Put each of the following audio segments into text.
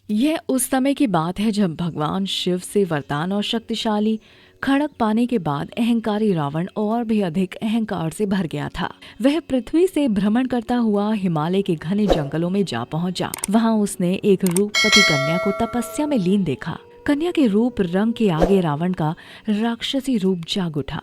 यह उस समय की बात है जब भगवान शिव से वरदान और शक्तिशाली खड़ग पाने के बाद अहंकारी रावण और भी अधिक अहंकार से भर गया था। वह पृथ्वी से भ्रमण करता हुआ हिमालय के घने जंगलों में जा पहुंचा। वहां उसने एक रूपवती कन्या को तपस्या में लीन देखा। कन्या के रूप रंग के आगे रावण का राक्षसी रूप जाग उठा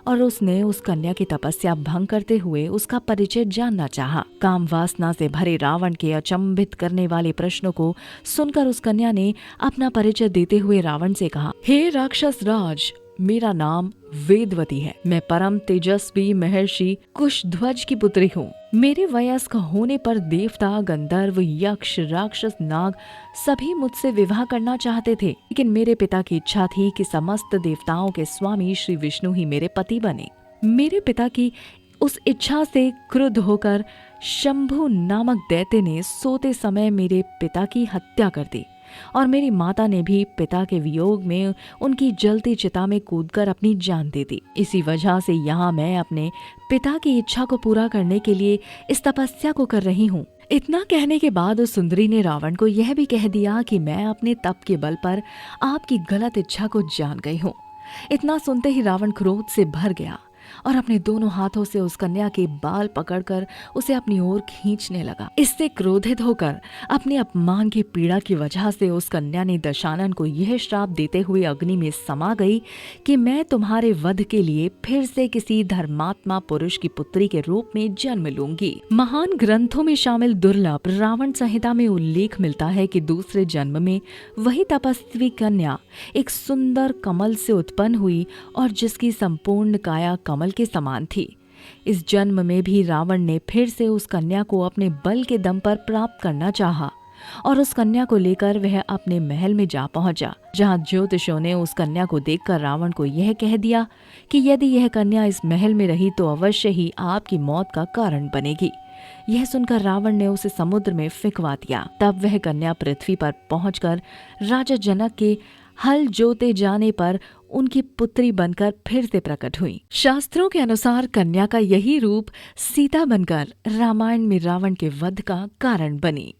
और उसने उस कन्या की तपस्या भंग करते हुए उसका परिचय जानना चाहा। काम वासना से भरे रावण के अचंभित करने वाले प्रश्नों को सुनकर उस कन्या ने अपना परिचय देते हुए रावण से कहा, हे राक्षस राज, मेरा नाम वेदवती है। मैं परम तेजस्वी महर्षि कुशध्वज की पुत्री हूँ। मेरे वयस्क होने पर देवता, गंधर्व, यक्ष, राक्षस, नाग सभी मुझसे विवाह करना चाहते थे, लेकिन मेरे पिता की इच्छा थी कि समस्त देवताओं के स्वामी श्री विष्णु ही मेरे पति बने। मेरे पिता की उस इच्छा से क्रुद्ध होकर शंभु नामक दैत्य ने सोते समय मेरे पिता की हत्या कर दी और मेरी माता ने भी पिता के वियोग में उनकी जलती चिता में कूदकर अपनी जान दे दी। इसी वजह से यहाँ मैं अपने पिता की इच्छा को पूरा करने के लिए इस तपस्या को कर रही हूँ। इतना कहने के बाद उस सुंदरी ने रावण को यह भी कह दिया कि मैं अपने तप के बल पर आपकी गलत इच्छा को जान गई हूँ। इतना सुनते ही रावण क्रोध से भर गया और अपने दोनों हाथों से उस कन्या के बाल पकड़कर उसे अपनी ओर खींचने लगा। इससे क्रोधित होकर अपने अपमान की पीड़ा की वजह से उस कन्या ने दशानन को यह श्राप देते हुए अग्नि में समा गई कि मैं तुम्हारे वध के लिए फिर से किसी धर्मात्मा पुरुष की पुत्री के रूप में जन्म लूंगी। महान ग्रंथों में शामिल दुर्लभ रावण संहिता में उल्लेख मिलता है कि दूसरे जन्म में वही तपस्वी कन्या एक सुंदर कमल से उत्पन्न हुई और जिसकी संपूर्ण काया कमल के समान थी। इस जन्म में भी रावण ने फिर से उस कन्या को अपने बल के दम पर प्राप्त करना चाहा और उस कन्या को लेकर वह अपने महल में जा पहुंचा, जहां ज्योतिषों ने उस कन्या को देखकर रावण को यह कह दिया कि यदि यह कन्या इस महल में रही तो अवश्य ही आपकी मौत का कारण बनेगी। यह सुनकर रावण ने उसे समुद्र में फेंकवा दिया। तब वह कन्या पृथ्वी पर पहुंचकर राजा जनक के हल जोते जाने पर उनकी पुत्री बनकर फिर से प्रकट हुई। शास्त्रों के अनुसार कन्या का यही रूप सीता बनकर रामायण में रावण के वध का कारण बनी।